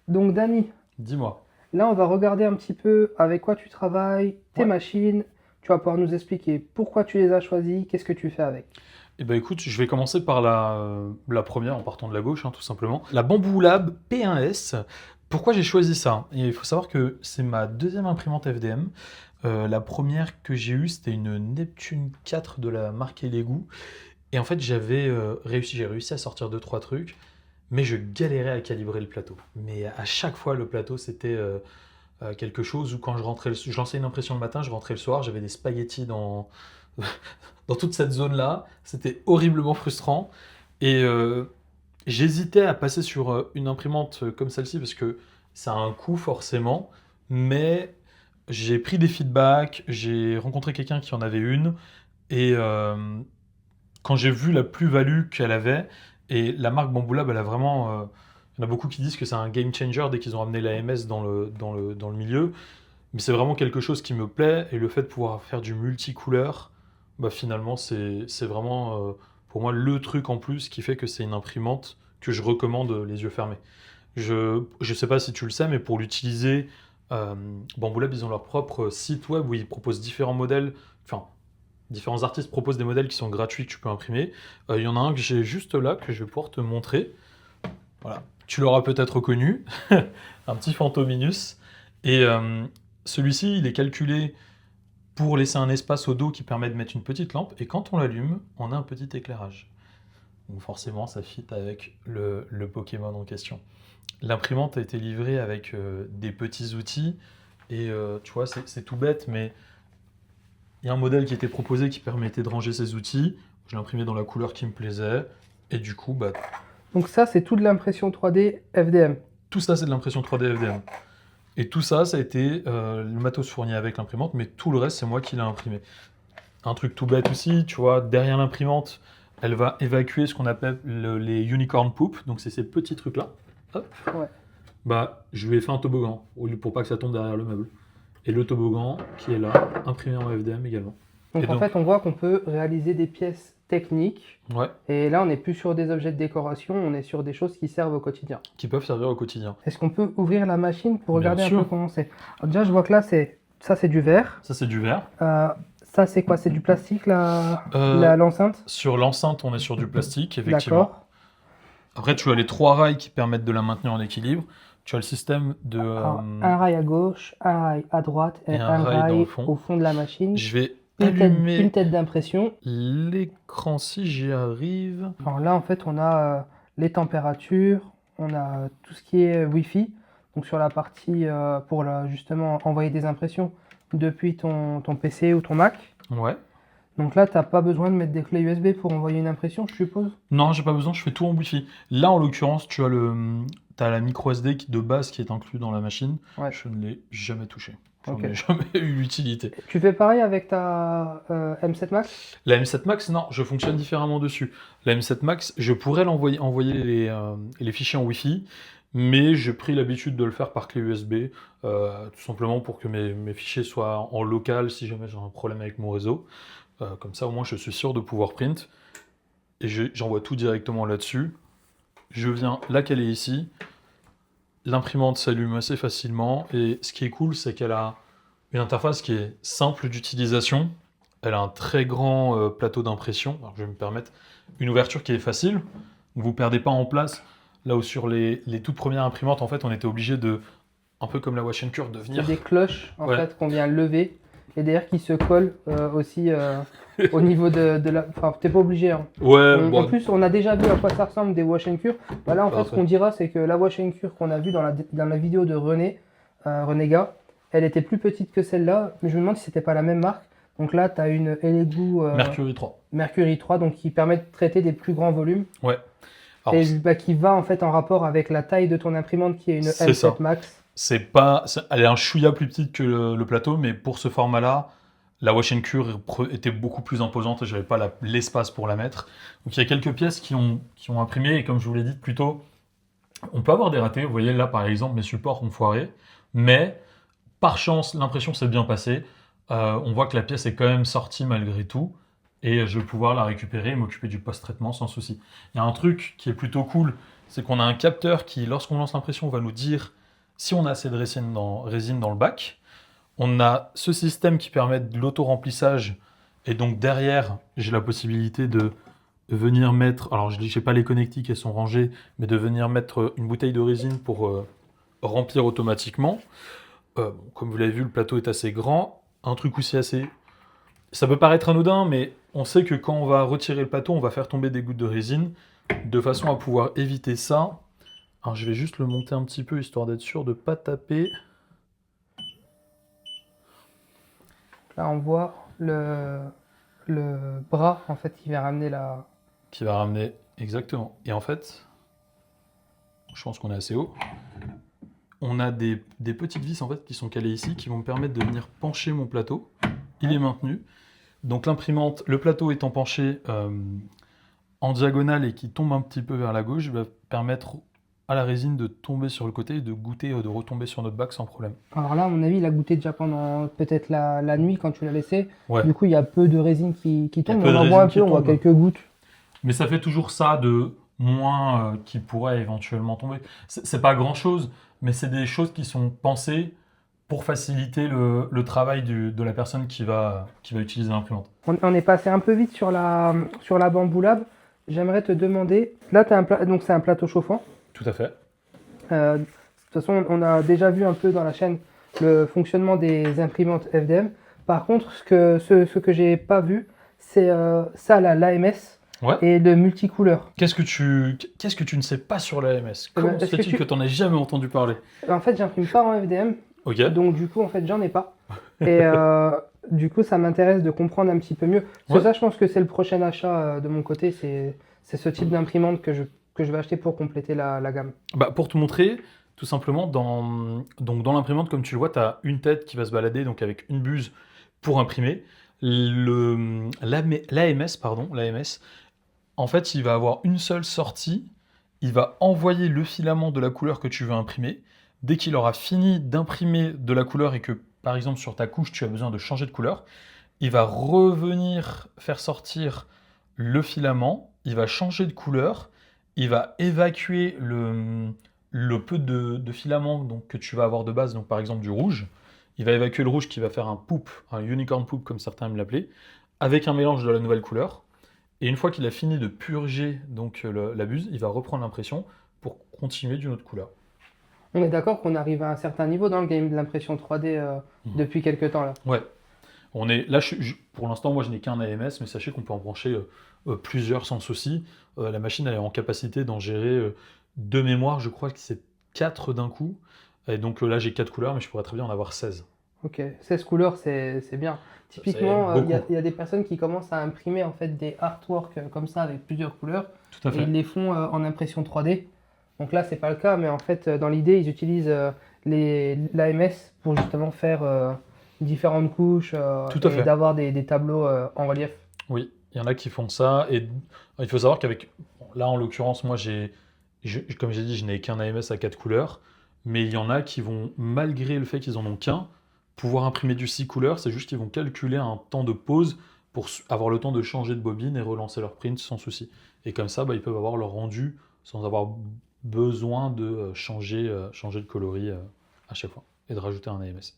Donc, Dani, Dis-moi. là, on va regarder un petit peu avec quoi tu travailles, tes Ouais. machines. Tu vas pouvoir nous expliquer pourquoi tu les as choisies, qu'est-ce que tu fais avec. Eh ben écoute, je vais commencer par la première en partant de la gauche, hein, tout simplement. La Bamboo Lab P1S. Pourquoi j'ai choisi ça? Et il faut savoir que c'est ma deuxième imprimante FDM. La première que j'ai eue, c'était une Neptune 4 de la marque Elegoo. Et en fait, j'ai réussi à sortir deux, trois trucs, mais je galérais à calibrer le plateau. Mais à chaque fois, le plateau, c'était quelque chose où quand je lançais une impression le matin, je rentrais le soir, j'avais des spaghettis dans toute cette zone-là. C'était horriblement frustrant. Et j'hésitais à passer sur une imprimante comme celle-ci parce que ça a un coût forcément, mais j'ai pris des feedbacks, j'ai rencontré quelqu'un qui en avait une, et quand j'ai vu la plus-value qu'elle avait, et la marque Bamboo Lab, elle a vraiment... il y en a beaucoup qui disent que c'est un game changer dès qu'ils ont amené l'AMS dans le milieu, mais c'est vraiment quelque chose qui me plaît, et le fait de pouvoir faire du multicouleur, bah finalement, c'est vraiment pour moi le truc en plus qui fait que c'est une imprimante que je recommande les yeux fermés. Je sais pas si tu le sais, mais pour l'utiliser, euh, Bamboo Lab, ils ont leur propre site web où ils proposent différents modèles, enfin, différents artistes proposent des modèles qui sont gratuits que tu peux imprimer. Il y en a un que j'ai juste là, que je vais pouvoir te montrer. Voilà. Tu l'auras peut-être reconnu, un petit Fantominus. Et celui-ci, il est calculé pour laisser un espace au dos qui permet de mettre une petite lampe. Et quand on l'allume, on a un petit éclairage. Donc forcément, ça fit avec le Pokémon en question. L'imprimante a été livrée avec des petits outils. Et tu vois, c'est tout bête, mais il y a un modèle qui était proposé qui permettait de ranger ces outils. Je l'ai imprimé dans la couleur qui me plaisait. Et du coup, bah, Donc, ça, c'est tout de l'impression 3D FDM. tout ça, c'est de l'impression 3D FDM. Et tout ça, ça a été le matos fourni avec l'imprimante, mais tout le reste, c'est moi qui l'ai imprimé. Un truc tout bête aussi, tu vois, derrière l'imprimante, elle va évacuer ce qu'on appelle les unicorn poop. Donc, c'est ces petits trucs-là. Hop. Ouais. Bah, je lui ai fait un toboggan pour pas que ça tombe derrière le meuble. Et le toboggan qui est là, imprimé en FDM également. Et Donc, en donc, fait, on voit qu'on peut réaliser des pièces techniques. ouais, Et là, on n'est plus sur des objets de décoration, on est sur des choses qui servent au quotidien. qui peuvent servir au quotidien. Est-ce qu'on peut ouvrir la machine pour Bien regarder un peu sûr. comment c'est? Alors, déjà, je vois que là, ça, c'est du verre. Ça, c'est du verre. Ça, c'est quoi? C'est du plastique, Euh, l'enceinte? sur l'enceinte, on est sur du plastique, effectivement. D'accord. Après, tu as les trois rails qui permettent de la maintenir en équilibre. Tu as le système de... Alors, un rail à gauche, un rail à droite et et un un rail dans le rail fond. au fond de la machine. Je vais Une allumer tête d'impression. l'écran si j'y arrive. Alors là, en fait, on a les températures, on a tout ce qui est Wi-Fi. Donc sur la partie pour justement envoyer des impressions depuis ton PC ou ton Mac. Ouais. Donc là, tu n'as pas besoin de mettre des clés USB pour envoyer une impression, je suppose. Non, j'ai pas besoin, je fais tout en Wi-Fi. Là, en l'occurrence, t'as la micro SD de base qui est inclus dans la machine. Ouais. Je ne l'ai jamais touché. J'en Ok. ai jamais eu l'utilité. Tu fais pareil avec ta M7 Max? La M7 Max, non, je fonctionne différemment dessus. La M7 Max, je pourrais envoyer les fichiers en Wi-Fi, mais j'ai pris l'habitude de le faire par clé USB, tout simplement pour que mes fichiers soient en local si jamais j'ai un problème avec mon réseau. Comme ça, au moins, je suis sûr de pouvoir print. Et j'envoie tout directement là-dessus. Je viens la caler ici. L'imprimante s'allume assez facilement. Et ce qui est cool, c'est qu'elle a une interface qui est simple d'utilisation. Elle a un très grand plateau d'impression. Alors, je vais me permettre une ouverture qui est facile. Vous ne perdez pas en place. Là où sur les toutes premières imprimantes, en fait, on était obligé de, un peu comme la Wash Cure, de C'est venir. des cloches en Ouais. fait qu'on vient lever et d'ailleurs qui se collent aussi au niveau de la. Enfin, t'es pas obligé. Hein. Ouais, En bon, plus, on a déjà vu à quoi ça ressemble des wash and cure. Bah là, en fait, ce parfait. qu'on dira, c'est que la wash and cure qu'on a vue dans la vidéo de Renéga, elle était plus petite que celle-là, mais je me demande si c'était pas la même marque. Donc là, tu as une Elegoo Mercury 3. Mercury 3, donc qui permet de traiter des plus grands volumes Ouais. Alors, et bah, qui va en fait en rapport avec la taille de ton imprimante qui est une c'est M7 ça. Max. Elle est un chouïa plus petite que le plateau, mais pour ce format-là, la Wash Cure était beaucoup plus imposante et j'avais pas l'espace pour la mettre. Donc il y a quelques pièces qui ont imprimé et comme je vous l'ai dit plus tôt, on peut avoir des ratés. Vous voyez là par exemple mes supports ont foiré, mais par chance l'impression s'est bien passée. On voit que la pièce est quand même sortie malgré tout et je vais pouvoir la récupérer et m'occuper du post-traitement sans souci. Il y a un truc qui est plutôt cool, c'est qu'on a un capteur qui, lorsqu'on lance l'impression, va nous dire si on a assez de résine dans le bac. On a ce système qui permet de l'auto-remplissage. Et donc derrière, j'ai la possibilité de venir mettre, alors je n'ai pas les connectiques, elles sont rangées, mais de venir mettre une bouteille de résine pour remplir automatiquement. Comme vous l'avez vu, le plateau est assez grand. Un truc aussi assez... Ça peut paraître anodin, mais on sait que quand on va retirer le plateau, on va faire tomber des gouttes de résine, de façon à pouvoir éviter ça. Alors je vais juste le monter un petit peu, histoire d'être sûr de ne pas taper. Là, on voit le bras en fait qui va ramener la... Qui va ramener, exactement. Et en fait, je pense qu'on est assez haut. On a des petites vis en fait qui sont calées ici, qui vont me permettre de venir pencher mon plateau. Il est maintenu. Donc l'imprimante, le plateau étant penché en diagonale et qui tombe un petit peu vers la gauche, va permettre à la résine de tomber sur le côté et de goûter, de retomber sur notre bac sans problème. Alors là, à mon avis, il a goûté déjà pendant peut-être la nuit quand tu l'as laissé. Ouais. Du coup, il y a peu de résine qui tombe. peu de On en voit un résine peu, qui on voit tombe. quelques gouttes. Mais ça fait toujours ça de moins qui pourrait éventuellement tomber. C'est pas grand-chose, mais c'est des choses qui sont pensées pour faciliter le travail de la personne qui va utiliser l'imprimante. On est passé un peu vite sur la Bamboo Lab. J'aimerais te demander, là, donc c'est un plateau chauffant. Tout à fait. De toute façon, on a déjà vu un peu dans la chaîne le fonctionnement des imprimantes FDM. Par contre, ce que j'ai pas vu, c'est ça, l'AMS Ouais. et le multicouleur. Qu'est-ce que tu ne sais pas sur l'AMS? Comment ben, se fait-il que tu n'en aies jamais entendu parler? En fait, j'imprime pas en FDM, Ok. donc du coup, en fait, j'en ai pas. Et du coup, ça m'intéresse de comprendre un petit peu mieux. Parce que Ouais. ça, je pense que c'est le prochain achat de mon côté. C'est ce type d'imprimante que je vais acheter pour compléter la gamme. Bah, pour te montrer, tout simplement, dans l'imprimante, comme tu le vois, tu as une tête qui va se balader donc avec une buse pour imprimer. L'AMS, en fait, il va avoir une seule sortie. Il va envoyer le filament de la couleur que tu veux imprimer. Dès qu'il aura fini d'imprimer de la couleur et que, par exemple, sur ta couche, tu as besoin de changer de couleur, il va revenir faire sortir le filament, il va changer de couleur, il va évacuer le peu de filament donc, que tu vas avoir de base, donc par exemple du rouge. Il va évacuer le rouge qui va faire un poop, un unicorn poop comme certains aiment l'appeler, avec un mélange de la nouvelle couleur. Et une fois qu'il a fini de purger donc la buse, il va reprendre l'impression pour continuer d'une autre couleur. On est d'accord qu'on arrive à un certain niveau dans le game de l'impression 3D depuis quelques temps là. Ouais. On est là, pour l'instant, moi je n'ai qu'un AMS, mais sachez qu'on peut en brancher plusieurs sans souci. La machine elle est en capacité d'en gérer de mémoire, je crois que c'est 4 d'un coup. Et donc là j'ai 4 couleurs, mais je pourrais très bien en avoir 16. Ok, 16 couleurs, c'est bien. Typiquement, C'est il beaucoup. y a des personnes qui commencent à imprimer en fait des artworks comme ça avec plusieurs couleurs Tout à et fait. ils les font en impression 3D. Donc là, c'est pas le cas, mais en fait, dans l'idée, ils utilisent l'AMS pour justement faire différentes couches Tout à et fait. d'avoir des tableaux en relief. Oui, il y en a qui font ça. Et il faut savoir qu'avec. Bon, là en l'occurrence, moi comme j'ai dit, je n'ai qu'un AMS à 4 couleurs. Mais il y en a qui vont, malgré le fait qu'ils en ont qu'un, pouvoir imprimer du 6 couleurs. C'est juste qu'ils vont calculer un temps de pause pour avoir le temps de changer de bobine et relancer leur print sans souci. Et comme ça, ils peuvent avoir leur rendu sans avoir besoin de changer de coloris à chaque fois et de rajouter un AMS.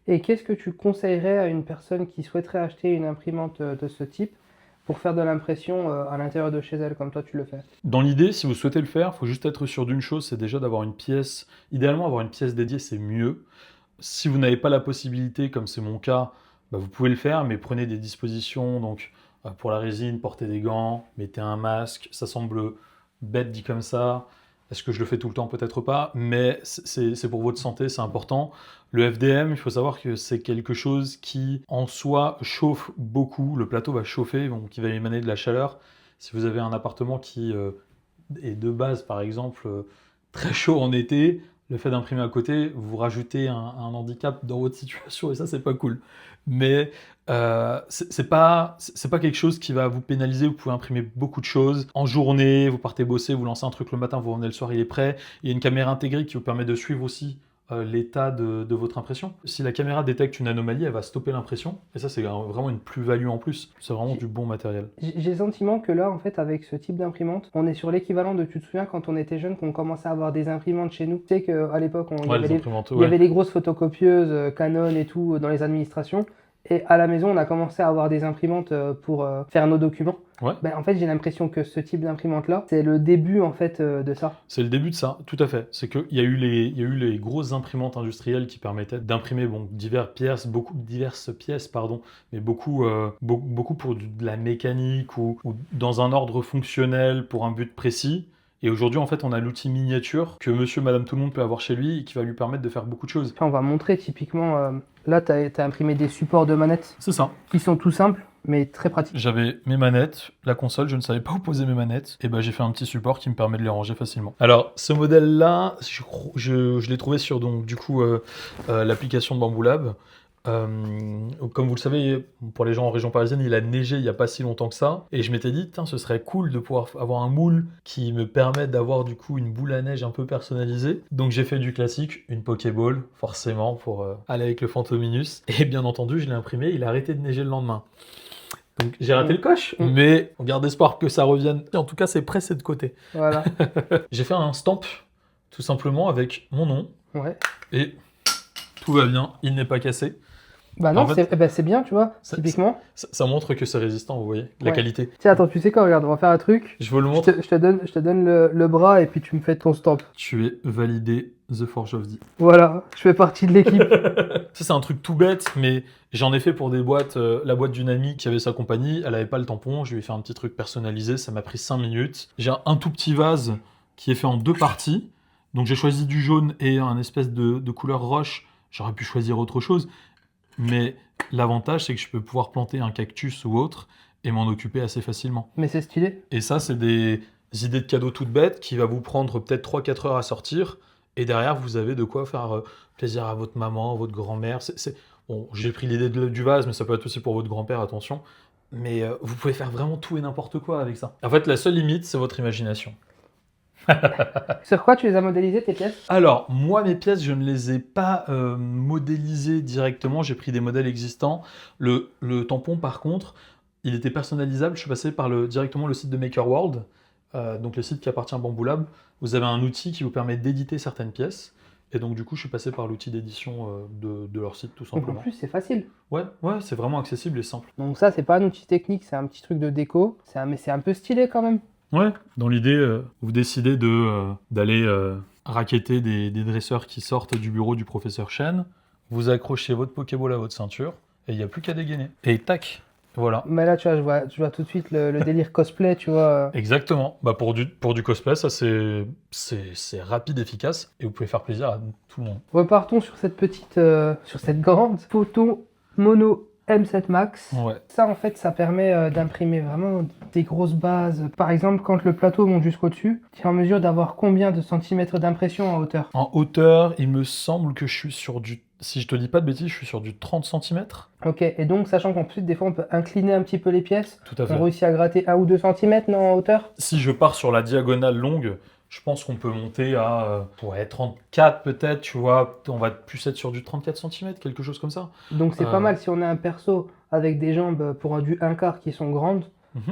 Et qu'est-ce que tu conseillerais à une personne qui souhaiterait acheter une imprimante de ce type pour faire de l'impression à l'intérieur de chez elle, comme toi tu le fais? Dans l'idée, si vous souhaitez le faire, il faut juste être sûr d'une chose, c'est déjà d'avoir une pièce. Idéalement, avoir une pièce dédiée, c'est mieux. Si vous n'avez pas la possibilité, comme c'est mon cas, vous pouvez le faire, mais prenez des dispositions. Donc, pour la résine, portez des gants, mettez un masque. Ça semble bête dit comme ça. Est-ce que je le fais tout le temps? Peut-être pas, mais c'est pour votre santé, c'est important. Le FDM, il faut savoir que c'est quelque chose qui, en soi, chauffe beaucoup. Le plateau va chauffer, donc il va émaner de la chaleur. Si vous avez un appartement qui est de base, par exemple, très chaud en été, le fait d'imprimer à côté, vous rajoutez un handicap dans votre situation et ça, c'est pas cool. Mais c'est pas quelque chose qui va vous pénaliser. Vous pouvez imprimer beaucoup de choses en journée. Vous partez bosser, vous lancez un truc le matin, vous revenez le soir, il est prêt. Il y a une caméra intégrée qui vous permet de suivre aussi l'état de votre impression. Si la caméra détecte une anomalie, elle va stopper l'impression. Et ça, c'est vraiment une plus-value en plus. C'est vraiment du bon matériel. J'ai le sentiment que là, en fait, avec ce type d'imprimante, on est sur l'équivalent de, tu te souviens, quand on était jeune, qu'on commençait à avoir des imprimantes chez nous. Tu sais qu'à l'époque, il y Ouais, avait les imprimantes, il y avait ouais. les grosses photocopieuses Canon et tout dans les administrations. Et à la maison, on a commencé à avoir des imprimantes pour faire nos documents. Ouais. Ben, en fait, j'ai l'impression que ce type d'imprimante-là, c'est le début en fait de ça. C'est le début de ça, tout à fait. C'est qu'il y a eu les grosses imprimantes industrielles qui permettaient d'imprimer diverses pièces, pardon, mais beaucoup pour de la mécanique ou dans un ordre fonctionnel pour un but précis. Et aujourd'hui, en fait, on a l'outil miniature que monsieur, madame, tout le monde peut avoir chez lui et qui va lui permettre de faire beaucoup de choses. Puis on va montrer typiquement, là, tu as imprimé des supports de manettes C'est ça. qui sont tout simples, mais très pratiques. J'avais mes manettes, la console, je ne savais pas où poser mes manettes, et ben j'ai fait un petit support qui me permet de les ranger facilement. Alors, ce modèle-là, je l'ai trouvé sur donc du coup l'application de Bamboo Lab. Comme vous le savez, pour les gens en région parisienne, il a neigé il n'y a pas si longtemps que ça, et je m'étais dit, tiens, ce serait cool de pouvoir avoir un moule qui me permette d'avoir du coup une boule à neige un peu personnalisée. Donc j'ai fait du classique, une Pokéball, forcément, pour aller avec le Fantominus, et bien entendu, je l'ai imprimé, il a arrêté de neiger le lendemain. Donc j'ai raté le coche, mais on garde espoir que ça revienne. En tout cas, c'est pressé de côté. Voilà. J'ai fait un stamp, tout simplement, avec mon nom, Ouais. et tout va bien, il n'est pas cassé. Bah non, En fait, c'est bien, tu vois, typiquement. Ça montre que c'est résistant, vous voyez, la Ouais. qualité. Tiens, attends, tu sais quoi, regarde, on va faire un truc. Je vous le Je montre. te donne le bras et puis tu me fais ton stamp. Tu es validé The Forge of D. Voilà, je fais partie de l'équipe. Ça, c'est un truc tout bête, mais j'en ai fait pour des boîtes. La boîte d'une amie qui avait sa compagnie, elle avait pas le tampon, je lui ai fait un petit truc personnalisé, ça m'a pris 5 minutes. J'ai un tout petit vase qui est fait en 2 parties. Donc j'ai choisi du jaune et un espèce de couleur roche. J'aurais pu choisir autre chose. Mais l'avantage, c'est que je peux pouvoir planter un cactus ou autre et m'en occuper assez facilement. Mais c'est stylé. Et ça, c'est des idées de cadeaux toutes bêtes qui va vous prendre peut-être 3-4 heures à sortir. Et derrière, vous avez de quoi faire plaisir à votre maman, votre grand-mère. Bon, j'ai pris l'idée du vase, mais ça peut être aussi pour votre grand-père, attention. Mais vous pouvez faire vraiment tout et n'importe quoi avec ça. En fait, la seule limite, c'est votre imagination. Sur quoi tu les as modélisées, tes pièces? Alors, moi, mes pièces, je ne les ai pas modélisées directement. J'ai pris des modèles existants. Le tampon, par contre, il était personnalisable. Je suis passé par directement le site de MakerWorld, donc le site qui appartient à Bamboo Lab. Vous avez un outil qui vous permet d'éditer certaines pièces. Et donc, du coup, je suis passé par l'outil d'édition de leur site, tout Donc en simplement. plus, c'est facile. Ouais, c'est vraiment accessible et simple. Donc ça, c'est pas un outil technique, c'est un petit truc de déco. Mais c'est un peu stylé quand même. Ouais, dans l'idée, vous décidez d'aller racketter des dresseurs qui sortent du bureau du professeur Chen. Vous accrochez votre Pokéball à votre ceinture et il n'y a plus qu'à dégainer. Et tac, voilà. Mais là, tu vois, je vois tout de suite le délire cosplay, tu vois. Exactement. Bah pour du cosplay, ça c'est rapide, efficace et vous pouvez faire plaisir à tout le monde. Repartons sur sur cette grande photo mono M7 Max. Ouais. Ça, en fait, ça permet d'imprimer vraiment des grosses bases. Par exemple, quand le plateau monte jusqu'au-dessus, tu es en mesure d'avoir combien de centimètres d'impression en hauteur? En hauteur, il me semble que je suis sur si je te dis pas de bêtises, je suis sur du 30 cm. Ok, et donc, sachant qu'en plus, des fois, on peut incliner un petit peu les pièces, Tout à fait. on réussit à gratter 1 ou 2 centimètres, non, en hauteur? Si je pars sur la diagonale longue, je pense qu'on peut monter à 34 peut-être, tu vois. On va plus être sur du 34 cm, quelque chose comme ça. Donc, c'est pas mal si on a un perso avec des jambes pour du 1/4 qui sont grandes.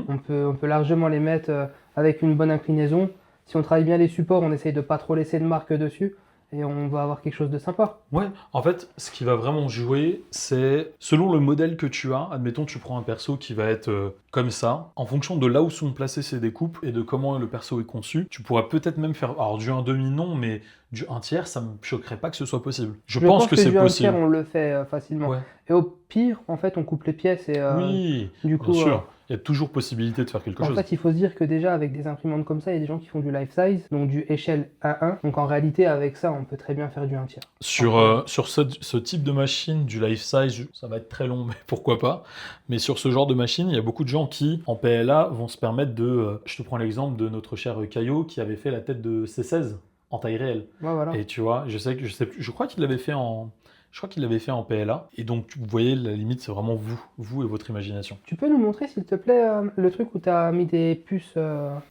On peut largement les mettre avec une bonne inclinaison. Si on travaille bien les supports, on essaye de pas trop laisser de marque dessus et on va avoir quelque chose de sympa. Ouais, en fait, ce qui va vraiment jouer, c'est selon le modèle que tu as. Admettons, tu prends un perso qui va être comme ça. En fonction de là où sont placées ses découpes et de comment le perso est conçu, tu pourras peut-être même faire. Alors, du 1/2, non, mais du 1/3, ça me choquerait pas que ce soit possible. Je pense que c'est du 1/3, possible. on le fait facilement. Ouais. Et au pire, en fait, on coupe les pièces et Oui, du coup, bien sûr. Il y a toujours possibilité de faire quelque chose. En fait, il faut se dire que déjà, avec des imprimantes comme ça, il y a des gens qui font du life size, donc du échelle 1/1. Donc en réalité, avec ça, on peut très bien faire du 1/3. Sur ce type de machine, du life size, ça va être très long, mais pourquoi pas. Mais sur ce genre de machine, il y a beaucoup de gens qui, en PLA, vont se permettre de... je te prends l'exemple de notre cher Caillot qui avait fait la tête de C16 en taille réelle. Ouais, voilà. Et tu vois, je crois qu'il l'avait fait Je crois qu'il l'avait fait en PLA. Et donc, vous voyez, la limite, c'est vraiment vous et votre imagination. Tu peux nous montrer, s'il te plaît, le truc où tu as mis des puces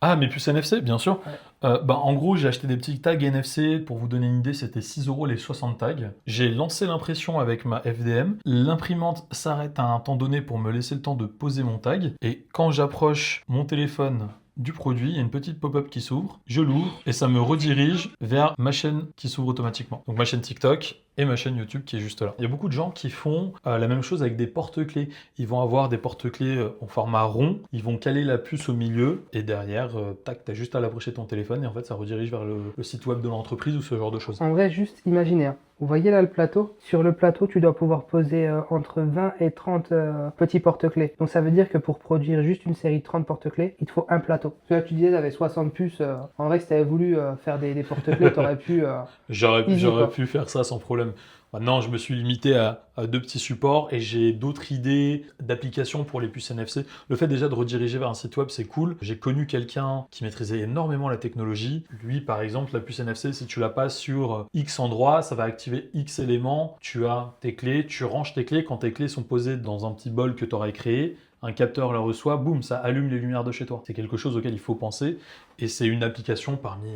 Ah, mes puces NFC, bien sûr. Ouais. En gros, j'ai acheté des petits tags NFC. Pour vous donner une idée, c'était 6 € les 60 tags. J'ai lancé l'impression avec ma FDM. L'imprimante s'arrête à un temps donné pour me laisser le temps de poser mon tag. Et quand j'approche mon téléphone du produit, il y a une petite pop-up qui s'ouvre, je l'ouvre et ça me redirige vers ma chaîne qui s'ouvre automatiquement. Donc ma chaîne TikTok et ma chaîne YouTube qui est juste là. Il y a beaucoup de gens qui font la même chose avec des porte-clés. Ils vont avoir des porte-clés en format rond, ils vont caler la puce au milieu et derrière, tac, t'as juste à l'approcher de ton téléphone et en fait ça redirige vers le site web de l'entreprise ou ce genre de choses. En vrai, juste imaginez. Vous voyez là le plateau? Sur le plateau, tu dois pouvoir poser entre 20 et 30 petits porte-clés. Donc ça veut dire que pour produire juste une série de 30 porte-clés, il te faut un plateau. Parce que là, tu disais, tu avais 60 puces. En vrai, si tu avais voulu faire des porte-clés, tu aurais pu... J'aurais pu faire ça sans problème. Maintenant, je me suis limité à 2 petits supports et j'ai d'autres idées d'applications pour les puces NFC. Le fait déjà de rediriger vers un site web, c'est cool. J'ai connu quelqu'un qui maîtrisait énormément la technologie. Lui, par exemple, la puce NFC, si tu la passes sur X endroit, ça va activer X éléments. Tu as tes clés, tu ranges tes clés. Quand tes clés sont posées dans un petit bol que tu aurais créé, un capteur la reçoit, boum, ça allume les lumières de chez toi. C'est quelque chose auquel il faut penser et c'est une application parmi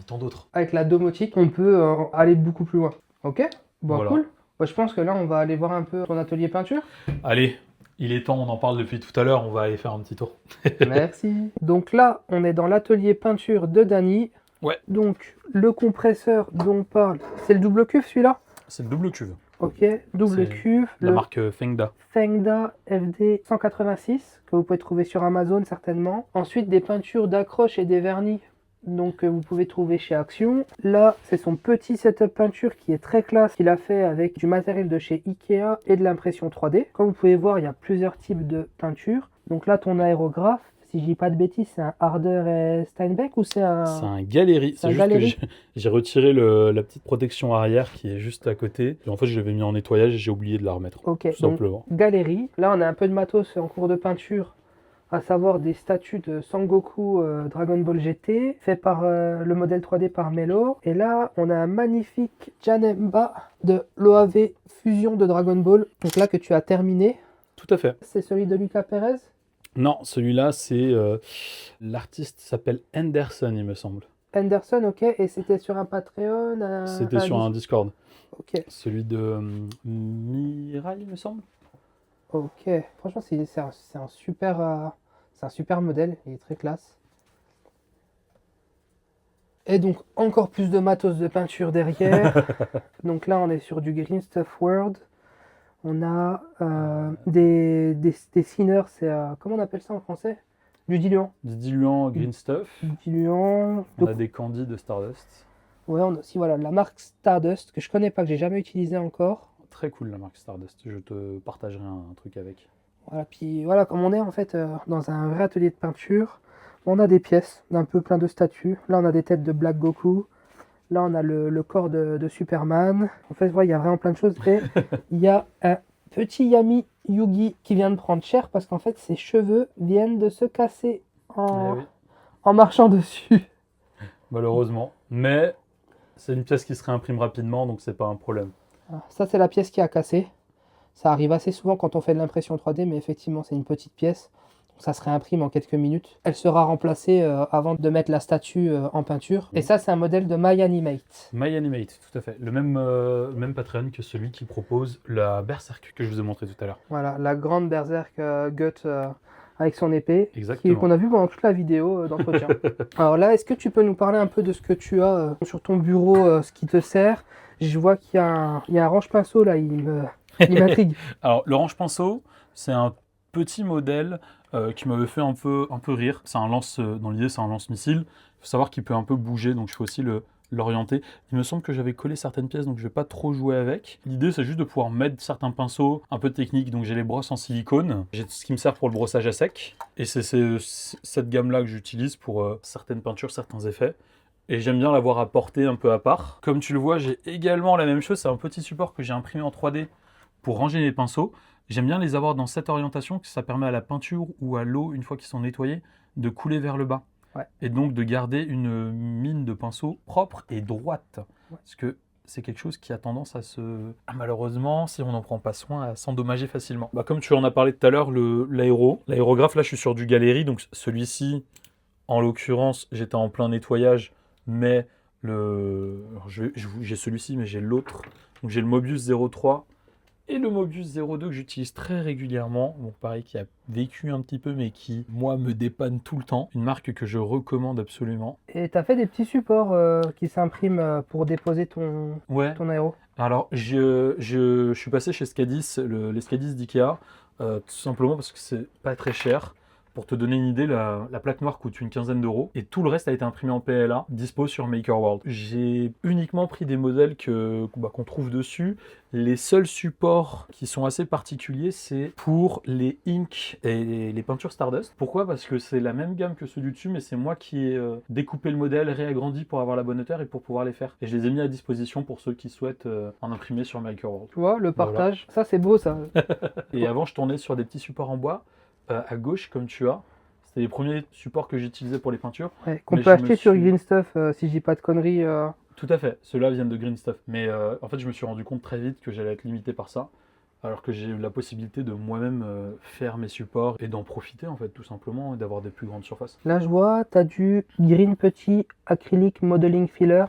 tant d'autres. Avec la domotique, on peut aller beaucoup plus loin. Ok? Bon, Voilà. cool. Bah, je pense que là, on va aller voir un peu ton atelier peinture. Allez, il est temps, on en parle depuis tout à l'heure, on va aller faire un petit tour. Merci. Donc là, on est dans l'atelier peinture de Dany. Ouais. Donc, le compresseur dont on parle, c'est le double cuve celui-là? C'est le double cuve. Ok, double cuve. La marque Fengda. Fengda FD 186, que vous pouvez trouver sur Amazon certainement. Ensuite, des peintures d'accroche et des vernis. Donc vous pouvez trouver chez Action. Là, c'est son petit setup peinture qui est très classe, qu'il a fait avec du matériel de chez Ikea et de l'impression 3D. Comme vous pouvez voir, il y a plusieurs types de peintures. Donc là, ton aérographe, si je dis pas de bêtises, c'est un Harder et Steinbeck ou c'est un... C'est un Galéry. C'est juste que j'ai retiré la petite protection arrière qui est juste à côté. Et en fait, je l'avais mis en nettoyage et j'ai oublié de la remettre. Ok, tout simplement. Galéry. Là, on a un peu de matos en cours de peinture, à savoir des statues de Sangoku Dragon Ball GT, fait par le modèle 3D par Melo. Et là, on a un magnifique Janemba de l'OAV Fusion de Dragon Ball. Donc là, que tu as terminé. Tout à fait. C'est celui de Lucas Perez? Non, celui-là, c'est... l'artiste s'appelle Henderson, il me semble. Henderson, ok. Et c'était sur un Patreon? C'était sur un Discord. Ok. Celui de Mirai, il me semble. Ok. Franchement, c'est un super modèle. Il est très classe. Et donc, encore plus de matos de peinture derrière. Donc là, on est sur du Green Stuff World. On a des thinners, c'est... comment on appelle ça en français? Du diluant. Du diluant Green Stuff. Du diluant. On a des candies de Stardust. Ouais, on a aussi voilà, la marque Stardust, que je connais pas, que j'ai jamais utilisé encore. Très cool la marque Stardust, je te partagerai un truc avec. Voilà, puis voilà, comme on est en fait dans un vrai atelier de peinture, on a des pièces d'un peu plein de statues. Là, on a des têtes de Black Goku. Là, on a le corps de Superman. En fait, voilà, il y a vraiment plein de choses. Et il y a un petit Yami Yugi qui vient de prendre cher parce qu'en fait, ses cheveux viennent de se casser en marchant dessus. Malheureusement. Mais c'est une pièce qui se réimprime rapidement, donc c'est pas un problème. Ça, c'est la pièce qui a cassé. Ça arrive assez souvent quand on fait de l'impression 3D, mais effectivement, c'est une petite pièce. Ça se réimprime en quelques minutes. Elle sera remplacée avant de mettre la statue en peinture. Et ça, c'est un modèle de MyAnimate. MyAnimate, tout à fait. Le même Patreon que celui qui propose la Berserk que je vous ai montré tout à l'heure. Voilà, la grande Berserk Gut avec son épée. Exactement. Qu'on a vu pendant toute la vidéo d'entretien. Alors là, est-ce que tu peux nous parler un peu de ce que tu as sur ton bureau, ce qui te sert? Je vois qu'il y a un range-pinceau là, il m'intrigue. Alors, le range-pinceau, c'est un petit modèle qui m'avait fait un peu rire. C'est un dans l'idée, c'est un lance-missile. Il faut savoir qu'il peut un peu bouger, donc je faut aussi l'orienter. Il me semble que j'avais collé certaines pièces, donc je vais pas trop jouer avec. L'idée, c'est juste de pouvoir mettre certains pinceaux un peu techniques. Donc j'ai les brosses en silicone. J'ai ce qui me sert pour le brossage à sec. Et c'est cette gamme-là que j'utilise pour certaines peintures, certains effets. Et j'aime bien l'avoir à portée un peu à part. Comme tu le vois, j'ai également la même chose. C'est un petit support que j'ai imprimé en 3D pour ranger les pinceaux. J'aime bien les avoir dans cette orientation, que ça permet à la peinture ou à l'eau, une fois qu'ils sont nettoyés, de couler vers le bas. Ouais. Et donc de garder une mine de pinceau propre et droite. Ouais. Parce que c'est quelque chose qui a tendance à malheureusement, si on n'en prend pas soin, à s'endommager facilement. Bah, comme tu en as parlé tout à l'heure, l'aérographe, là je suis sur du Galerie, donc celui-ci, en l'occurrence, j'étais en plein nettoyage, mais alors, j'ai celui-ci, mais j'ai l'autre. Donc j'ai le Mobius 03 et le Mobius 02 que j'utilise très régulièrement. Donc pareil, qui a vécu un petit peu, mais qui, moi, me dépanne tout le temps. Une marque que je recommande absolument. Et tu as fait des petits supports qui s'impriment pour déposer Ouais. ton aéro? Alors, je suis passé chez Scadis, les Scadis d'IKEA, tout simplement parce que c'est pas très cher. Pour te donner une idée, la plaque noire coûte une quinzaine d'euros et tout le reste a été imprimé en PLA, dispo sur MakerWorld. J'ai uniquement pris des modèles qu'on trouve dessus. Les seuls supports qui sont assez particuliers, c'est pour les inks et les peintures Stardust. Pourquoi? Parce que c'est la même gamme que ceux du dessus, mais c'est moi qui ai découpé le modèle, réagrandi pour avoir la bonne hauteur et pour pouvoir les faire. Et je les ai mis à disposition pour ceux qui souhaitent en imprimer sur MakerWorld. Tu vois, le partage, ça c'est beau ça. Et avant, je tournais sur des petits supports en bois. À gauche, comme tu as, c'était les premiers supports que j'utilisais pour les peintures. Ouais, qu'on peut acheter sur Green Stuff, si je dis pas de conneries. Tout à fait, ceux-là viennent de Green Stuff. Mais en fait, je me suis rendu compte très vite que j'allais être limité par ça, alors que j'ai eu la possibilité de moi-même faire mes supports et d'en profiter, en fait, tout simplement, et d'avoir des plus grandes surfaces. Là, je vois, tu as du Green Petit Acrylic Modeling Filler.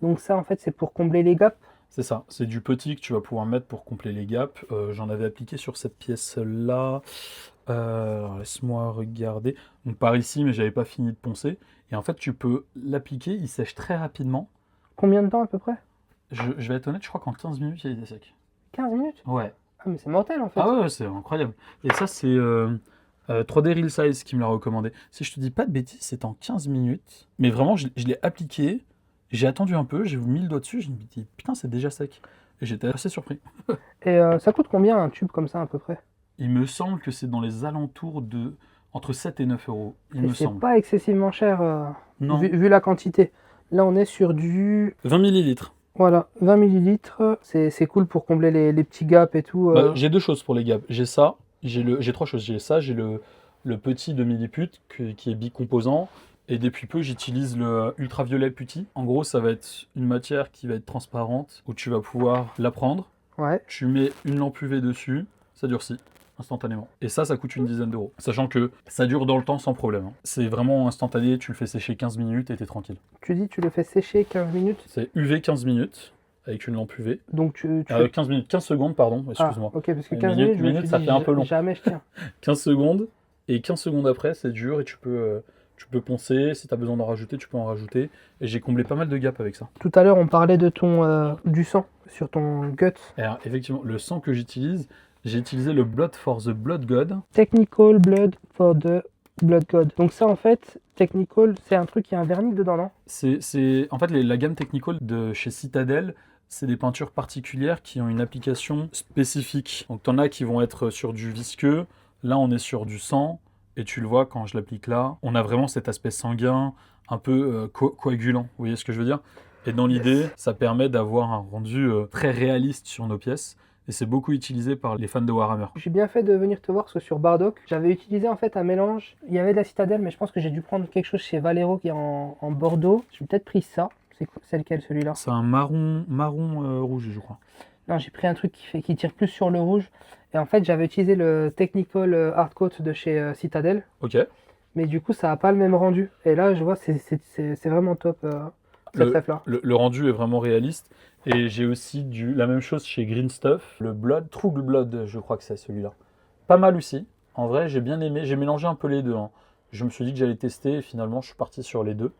Donc ça, en fait, c'est pour combler les gaps. C'est ça, c'est du petit que tu vas pouvoir mettre pour combler les gaps. J'en avais appliqué sur cette pièce-là. Alors laisse-moi regarder. Donc par ici, mais j'avais pas fini de poncer. Et en fait, tu peux l'appliquer, il sèche très rapidement. Combien de temps à peu près? Je vais être honnête, je crois qu'en 15 minutes, il est sec. 15 minutes? Ouais. Ah, mais c'est mortel en fait. Ah ouais, c'est incroyable. Et ça, c'est 3D Real Size qui me l'a recommandé. Si je te dis pas de bêtises, c'est en 15 minutes. Mais vraiment, je l'ai appliqué, j'ai attendu un peu, j'ai mis le doigt dessus, je me dis putain, c'est déjà sec. Et j'étais assez surpris. Et ça coûte combien un tube comme ça à peu près? Il me semble que c'est dans les alentours de entre 7 et 9 euros. Il me C'est semble. pas excessivement cher Non. vu la quantité. Là, on est sur du 20 millilitres. Voilà, 20 millilitres. C'est cool pour combler les petits gaps et tout. Bah, j'ai deux choses pour les gaps. J'ai ça, j'ai trois choses. J'ai ça, j'ai le petit de milliput qui est bicomposant. Et depuis peu, j'utilise le ultraviolet putty. En gros, ça va être une matière qui va être transparente où tu vas pouvoir la prendre. Ouais. Tu mets une lampe UV dessus, ça durcit instantanément. Et ça coûte une dizaine d'euros. Sachant que ça dure dans le temps sans problème. Hein. C'est vraiment instantané, tu le fais sécher 15 minutes et t'es tranquille. Tu dis tu le fais sécher 15 minutes? C'est UV 15 minutes avec une lampe UV. Donc tu 15 minutes, 15 secondes, pardon, excuse-moi. Ah, ok, parce que 15 minutes, je me suis ça dit, fait un peu long. Jamais je tiens. 15 secondes, et 15 secondes après, c'est dur et tu peux poncer. Si tu as besoin d'en rajouter, tu peux en rajouter. Et j'ai comblé pas mal de gaps avec ça. Tout à l'heure, on parlait de du sang sur ton gut. Alors, effectivement, le sang que j'utilise, j'ai utilisé le Blood for the Blood God. Technical Blood for the Blood God. Donc ça, en fait, Technical, c'est un truc qui a un vernis dedans, non? En fait, la gamme Technical de chez Citadel, c'est des peintures particulières qui ont une application spécifique. Donc, tu en as qui vont être sur du visqueux. Là, on est sur du sang. Et tu le vois, quand je l'applique là, on a vraiment cet aspect sanguin, un peu coagulant. Vous voyez ce que je veux dire? Et dans l'idée, ça permet d'avoir un rendu très réaliste sur nos pièces. Et c'est beaucoup utilisé par les fans de Warhammer. J'ai bien fait de venir te voir, parce que sur Bardock, j'avais utilisé en fait un mélange. Il y avait de la Citadelle, mais je pense que j'ai dû prendre quelque chose chez Valero qui est en Bordeaux. J'ai peut-être pris ça. C'est lequel celui-là? C'est un marron rouge, je crois. Non, j'ai pris un truc qui tire plus sur le rouge. Et en fait, j'avais utilisé le Technical Hardcoat de chez Citadel. Ok. Mais du coup, ça n'a pas le même rendu. Et là, je vois, c'est vraiment top, cette ref-là. Le rendu est vraiment réaliste. Et j'ai aussi la même chose chez Green Stuff. Le Blood, True Blood, je crois que c'est celui-là. Pas mal aussi. En vrai, j'ai bien aimé. J'ai mélangé un peu les deux. Hein. Je me suis dit que j'allais tester. Et finalement, je suis parti sur les deux.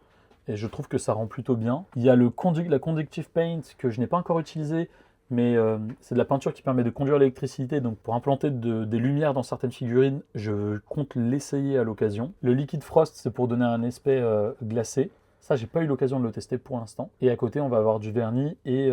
Et je trouve que ça rend plutôt bien. Il y a la Conductive Paint que je n'ai pas encore utilisé. Mais c'est de la peinture qui permet de conduire l'électricité, donc pour implanter des lumières dans certaines figurines, je compte l'essayer à l'occasion. Le Liquid Frost, c'est pour donner un aspect glacé. Ça, j'ai pas eu l'occasion de le tester pour l'instant. Et à côté, on va avoir du vernis et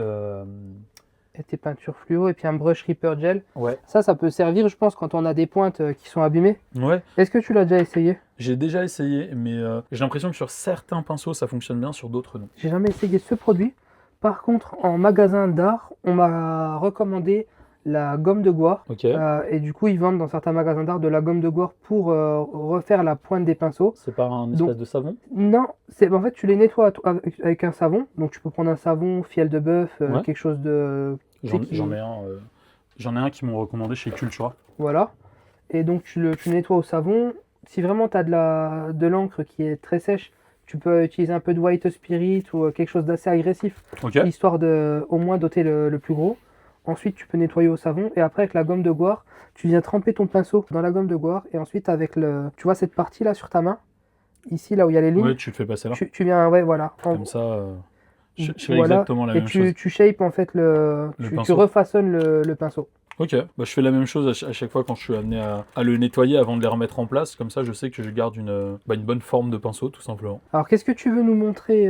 tes peintures fluo et puis un brush Reaper Gel. Ouais. Ça peut servir, je pense, quand on a des pointes qui sont abîmées. Ouais. Est-ce que tu l'as déjà essayé? J'ai déjà essayé, mais j'ai l'impression que sur certains pinceaux, ça fonctionne bien, sur d'autres non. J'ai jamais essayé ce produit. Par contre, en magasin d'art, on m'a recommandé la gomme de Gouache. Ok. Et du coup, ils vendent dans certains magasins d'art de la gomme de Gouache pour refaire la pointe des pinceaux. C'est pas un Donc- espèce de savon? Non, en fait, tu les nettoies avec un savon. Donc, tu peux prendre un savon, fiel de bœuf, Ouais. quelque chose de. J'en qui- j'en ai un. J'en ai un qui m'ont recommandé chez Cultura. Voilà. Et donc, tu le nettoies au savon. Si vraiment tu as de l'encre qui est très sèche, tu peux utiliser un peu de white spirit ou quelque chose d'assez agressif, Ok. histoire de au moins doter le plus gros. Ensuite, tu peux nettoyer au savon. Et après, avec la gomme de Gouache, tu viens tremper ton pinceau dans la gomme de Gouache. Et ensuite, avec tu vois cette partie-là sur ta main, ici, là où il y a les lignes, Ouais, tu le fais passer là. tu viens, ouais, voilà. Comme ça, je fais Voilà. exactement la Et même chose. tu shapes en fait tu pinceau. refaçonnes le pinceau. Ok, bah, je fais la même chose à chaque fois quand je suis amené à le nettoyer avant de les remettre en place. Comme ça, je sais que je garde une bonne forme de pinceau, tout simplement. Alors, qu'est-ce que tu veux nous montrer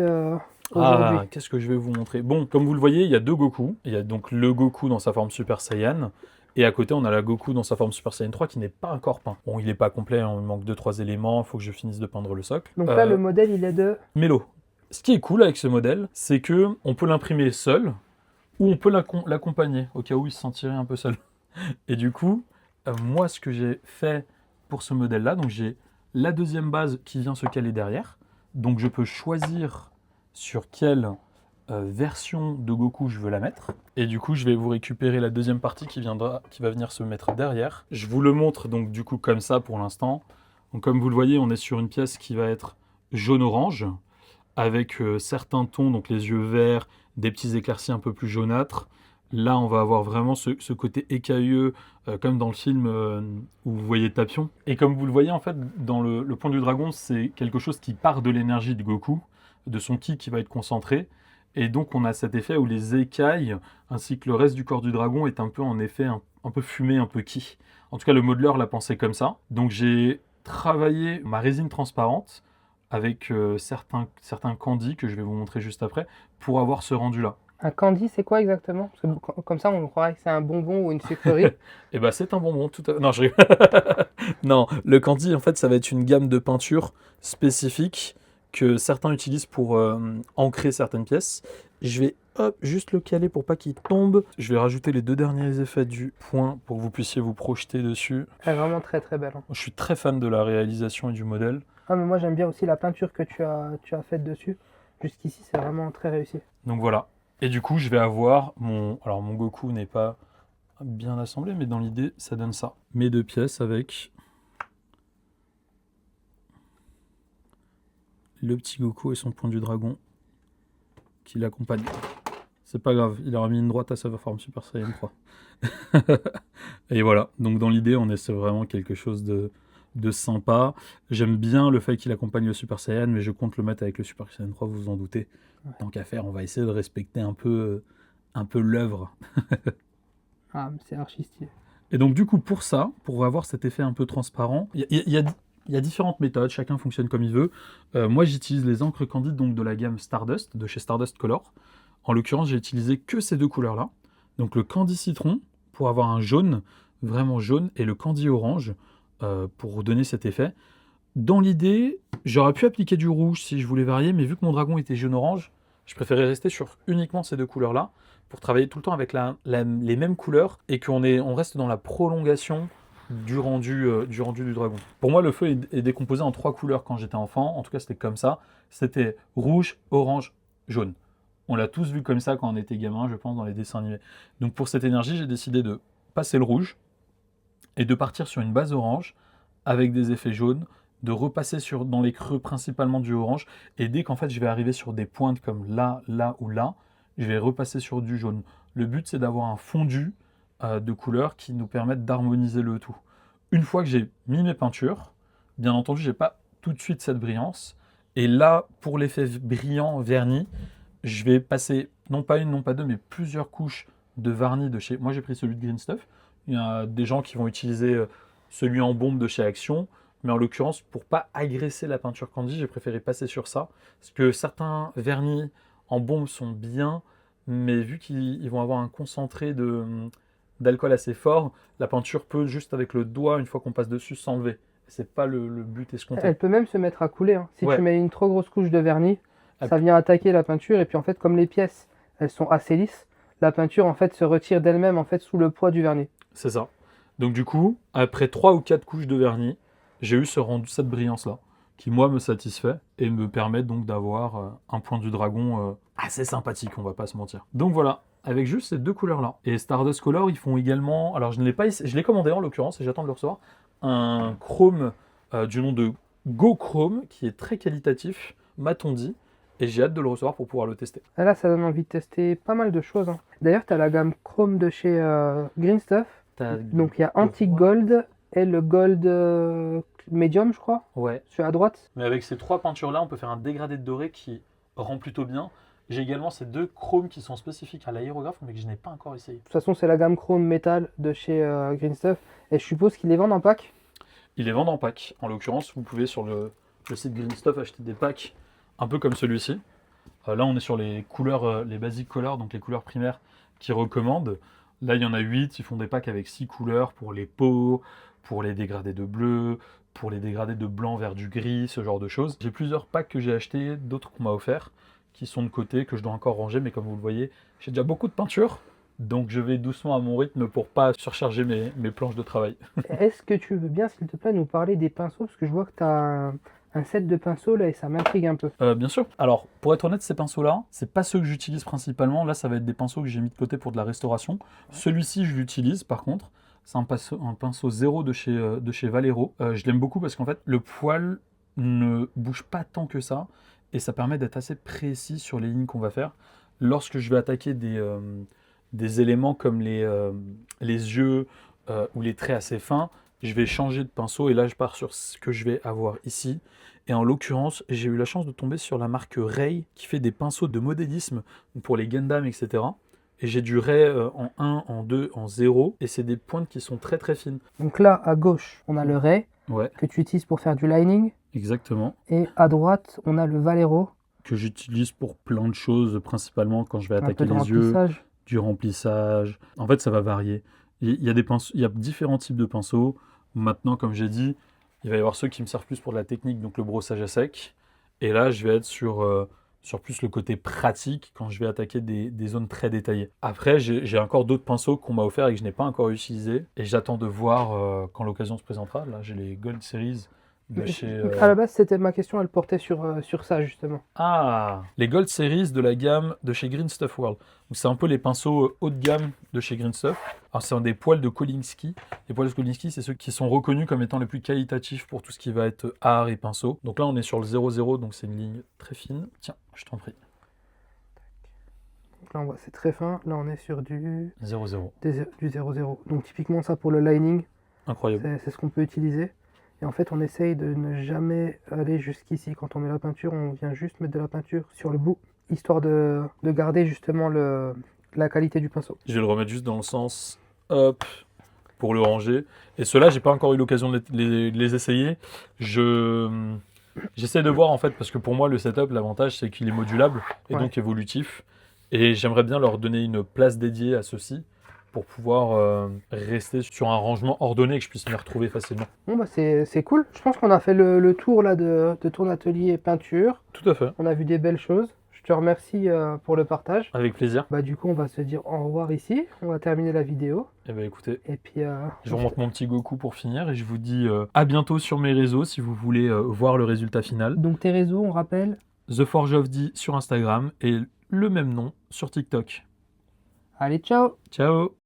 aujourd'hui? Qu'est-ce que je vais vous montrer? Bon, comme vous le voyez, il y a 2 Goku. Il y a donc le Goku dans sa forme Super Saiyan. Et à côté, on a la Goku dans sa forme Super Saiyan 3 qui n'est pas encore peint. Bon, il n'est pas complet, hein, il manque 2-3 éléments. Il faut que je finisse de peindre le socle. Donc là, le modèle, il est de... Mélo. Ce qui est cool avec ce modèle, c'est que on peut l'imprimer seul ou on peut l'accompagner au cas où il se sentirait un peu seul. Et du coup, moi, ce que j'ai fait pour ce modèle-là, donc j'ai la deuxième base qui vient se caler derrière. Donc je peux choisir sur quelle version de Goku je veux la mettre. Et du coup, je vais vous récupérer la deuxième partie qui va venir se mettre derrière. Je vous le montre donc du coup comme ça pour l'instant. Donc comme vous le voyez, on est sur une pièce qui va être jaune-orange avec certains tons, donc les yeux verts, des petits éclaircies un peu plus jaunâtres. Là, on va avoir vraiment ce côté écailleux, comme dans le film où vous voyez Tapion. Et comme vous le voyez, en fait, dans le point du dragon, c'est quelque chose qui part de l'énergie de Goku, de son ki qui va être concentré. Et donc, on a cet effet où les écailles, ainsi que le reste du corps du dragon, est un peu, en effet, un peu fumé, un peu ki. En tout cas, le modeleur l'a pensé comme ça. Donc, j'ai travaillé ma résine transparente avec certains candy que je vais vous montrer juste après, pour avoir ce rendu-là. Un candy, c'est quoi exactement? Parce que comme ça, on croirait que c'est un bonbon ou une sucrerie. Et bah c'est un bonbon, tout à fait. Non, je rigole. Non, le candy, en fait, ça va être une gamme de peinture spécifique que certains utilisent pour ancrer certaines pièces. Je vais juste le caler pour pas qu'il tombe. Je vais rajouter les 2 derniers effets du point pour que vous puissiez vous projeter dessus. Elle est vraiment très très belle. Hein. Je suis très fan de la réalisation et du modèle. Ah, mais moi, j'aime bien aussi la peinture que tu as faite dessus. Jusqu'ici, c'est vraiment très réussi. Donc voilà. Et du coup, je vais avoir Alors, mon Goku n'est pas bien assemblé, mais dans l'idée, ça donne ça. Mes 2 pièces avec le petit Goku et son point du dragon qui l'accompagne. C'est pas grave, il aura mis une droite à sa forme Super Saiyan 3. Et voilà, donc dans l'idée, on essaie vraiment quelque chose de sympa. J'aime bien le fait qu'il accompagne le Super Saiyan, mais je compte le mettre avec le Super Saiyan 3, vous vous en doutez. Ouais. Tant qu'à faire, on va essayer de respecter un peu l'œuvre. Ah, mais c'est archi stylé. Et donc du coup, pour ça, pour avoir cet effet un peu transparent, il y a différentes méthodes, chacun fonctionne comme il veut. Moi, j'utilise les encres candides donc de la gamme Stardust, de chez Stardust Color. En l'occurrence, j'ai utilisé que ces 2 couleurs-là. Donc le candy citron, pour avoir un jaune, vraiment jaune, et le candy orange, pour donner cet effet. Dans l'idée, j'aurais pu appliquer du rouge si je voulais varier, mais vu que mon dragon était jaune-orange, je préférais rester sur uniquement ces 2 couleurs-là, pour travailler tout le temps avec les mêmes couleurs, et on reste dans la prolongation du rendu du dragon. Pour moi, le feu est décomposé en 3 couleurs quand j'étais enfant, en tout cas c'était comme ça, c'était rouge, orange, jaune. On l'a tous vu comme ça quand on était gamin, je pense, dans les dessins animés. Donc pour cette énergie, j'ai décidé de passer le rouge, et de partir sur une base orange, avec des effets jaunes, de repasser dans les creux principalement du orange, et dès qu'en fait je vais arriver sur des pointes comme là, là ou là, je vais repasser sur du jaune. Le but, c'est d'avoir un fondu de couleurs qui nous permettent d'harmoniser le tout. Une fois que j'ai mis mes peintures, bien entendu, je n'ai pas tout de suite cette brillance. Et là, pour l'effet brillant verni, je vais passer non pas une, non pas 2, mais plusieurs couches de vernis de chez... Moi, j'ai pris celui de Green Stuff. Il y a des gens qui vont utiliser celui en bombe de chez Action. Mais en l'occurrence, pour pas agresser la peinture candy, j'ai préféré passer sur ça. Parce que certains vernis en bombe sont bien, mais vu qu'ils vont avoir un concentré d'alcool assez fort, la peinture peut, juste avec le doigt, une fois qu'on passe dessus, s'enlever. C'est pas le but escompté. Elle peut même se mettre à couler. Hein. Si Ouais. tu mets une trop grosse couche de vernis, ça vient attaquer la peinture. Et puis en fait, comme les pièces, elles sont assez lisses, la peinture en fait se retire d'elle-même en fait sous le poids du vernis. C'est ça. Donc du coup, après 3 ou 4 couches de vernis, j'ai eu ce rendu, cette brillance-là, qui moi me satisfait et me permet donc d'avoir un point du dragon assez sympathique, on va pas se mentir. Donc voilà, avec juste ces deux couleurs-là. Et Stardust Color, ils font également, alors je ne l'ai pas, je l'ai commandé en l'occurrence et j'attends de le recevoir, un chrome du nom de Go Chrome qui est très qualitatif, m'a-t-on dit, et j'ai hâte de le recevoir pour pouvoir le tester. Et là, ça donne envie de tester pas mal de choses, hein. D'ailleurs, tu as la gamme Chrome de chez Green Stuff. Donc il y a Antique Gold et le Gold Medium, je crois, Ouais. sur à droite. Mais avec ces trois peintures-là, on peut faire un dégradé de doré qui rend plutôt bien. J'ai également ces deux chromes qui sont spécifiques à l'aérographe, mais que je n'ai pas encore essayé. De toute façon, c'est la gamme Chrome Metal de chez Green Stuff. Et je suppose qu'ils les vendent en pack. Ils les vendent en pack. En l'occurrence, vous pouvez sur le site Green Stuff acheter des packs un peu comme celui-ci. Là, on est sur les couleurs, les basic colors, donc les couleurs primaires qu'ils recommandent. Là, il y en a 8. Ils font des packs avec 6 couleurs pour les peaux, pour les dégradés de bleu, pour les dégradés de blanc vers du gris, ce genre de choses. J'ai plusieurs packs que j'ai achetés, d'autres qu'on m'a offerts, qui sont de côté, que je dois encore ranger, mais comme vous le voyez, j'ai déjà beaucoup de peinture. Donc je vais doucement à mon rythme pour pas surcharger mes planches de travail. Est-ce que tu veux bien, s'il te plaît, nous parler des pinceaux? Parce que je vois que tu as un set de pinceaux là et ça m'intrigue un peu. Bien sûr. Alors, pour être honnête, ces pinceaux-là, c'est pas ceux que j'utilise principalement. Là, ça va être des pinceaux que j'ai mis de côté pour de la restauration. Celui-ci, je l'utilise par contre. C'est un pinceau zéro de chez Valero. Je l'aime beaucoup parce qu'en fait, le poil ne bouge pas tant que ça et ça permet d'être assez précis sur les lignes qu'on va faire. Lorsque je vais attaquer des éléments comme les yeux ou les traits assez fins, je vais changer de pinceau et là, je pars sur ce que je vais avoir ici. Et en l'occurrence, j'ai eu la chance de tomber sur la marque Ray qui fait des pinceaux de modélisme pour les Gundam, etc. Et j'ai du Ray en 1, en 2, en 0. Et c'est des pointes qui sont très très fines. Donc là, à gauche, on a le Ray Ouais, que tu utilises pour faire du lining. exactement. Et à droite, on a le Valero, Que j'utilise pour plein de choses, principalement quand je vais un attaquer peu de les yeux, remplissage. du remplissage. En fait, ça va varier. Il y a des pinceaux, il y a différents types de pinceaux. Maintenant, comme j'ai dit, il va y avoir ceux qui me servent plus pour de la technique, donc le brossage à sec. Et là, je vais être sur plus le côté pratique quand je vais attaquer des zones très détaillées. Après, j'ai encore d'autres pinceaux qu'on m'a offerts et que je n'ai pas encore utilisés. Et j'attends de voir quand l'occasion se présentera. Là, j'ai les Gold Series de chez... À la base, c'était ma question, elle portait sur ça justement. Ah, les Gold Series de la gamme de chez Green Stuff World. Donc c'est un peu les pinceaux haut de gamme de chez Green Stuff. Alors c'est des poils de Kolinsky. Les poils de Kolinsky, c'est ceux qui sont reconnus comme étant les plus qualitatifs pour tout ce qui va être art et pinceau. Donc là, on est sur le 0,0, donc c'est une ligne très fine. Tiens, je t'en prie. Donc là, on voit, c'est très fin. Là, on est sur du 0,0. du 0,0. Donc typiquement ça pour le lining, Incroyable. c'est ce qu'on peut utiliser. Et en fait, on essaye de ne jamais aller jusqu'ici. Quand on met la peinture, on vient juste mettre de la peinture sur le bout, histoire de garder justement la qualité du pinceau. Je vais le remettre juste dans le sens, hop, pour le ranger. Et ceux-là, j'ai pas encore eu l'occasion de les essayer. J'essaie de voir en fait, parce que pour moi, le setup, l'avantage, c'est qu'il est modulable et Ouais. donc évolutif. Et j'aimerais bien leur donner une place dédiée à ceux-ci pour pouvoir rester sur un rangement ordonné et que je puisse m'y retrouver facilement. Bon, bah c'est cool. Je pense qu'on a fait le tour là de ton atelier peinture. Tout à fait. On a vu des belles choses. Je te remercie pour le partage. Avec plaisir. Bah du coup, on va se dire au revoir ici. On va terminer la vidéo. Et bien écoutez, Et puis, je vous remonte mon petit Goku pour finir et je vous dis à bientôt sur mes réseaux si vous voulez voir le résultat final. donc tes réseaux, on rappelle. The Forge of D sur Instagram et le même nom sur TikTok. Allez, ciao! Ciao!